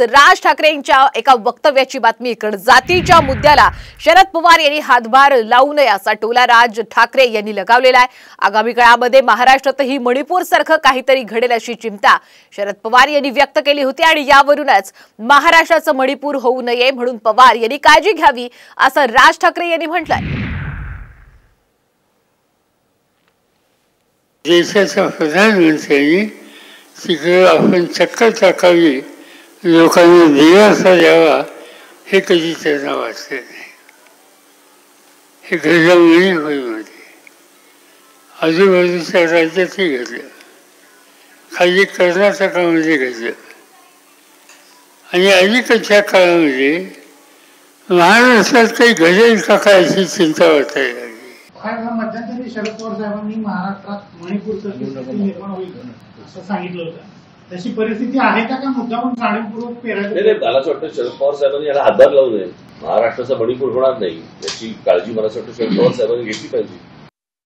राज ठाकरेंच्या एका वक्तव्याची बातमी इकडे जातीच्या मुद्द्याला शरद पवार यांनी हातभार लावू नये असा टोला राज ठाकरे यांनी लगावलेला आहे। आगामी काळामध्ये महाराष्ट्रातही मणिपूर सारखं काहीतरी घडेल अशी चिंता शरद पवार यांनी व्यक्त केली होती आणि यावरूनच महाराष्ट्राचं मणिपूर होऊ नये म्हणून पवार यांनी काळजी घ्यावी असं राज ठाकरे यांनी म्हटलंय। देशाचा प्रधानमंत्र्यांनी तिकडे आपण चक्कर टाकावी, लोकांना दिलासा द्यावा, हे कधी त्यांना वाटले नाही। हे घडलं मणिपूरमध्ये, आजूबाजूच्या राज्यातही घडलं, खाली कर्नाटकामध्ये घडलं आणि अलीकडच्या काळामध्ये महाराष्ट्रात काही घडेल का काय अशी चिंता वाटायला लागली। मध्यंतरी शरद पवार साहेबांनी महाराष्ट्रात मणिपूरचं निर्माण होईल असं सांगितलं होतं, तशी परिस्थिती आहे का मुद्दामून जाणीवपूर्वक पेरायचं? नाही, मला असं वाटतं शरद पवार साहेबांनी याला हातभार लावू नये। महाराष्ट्राचा मणिपूर होणार नाही याची काळजी मला असं वाटतं शरद पवार साहेबांनी घेतली पाहिजे।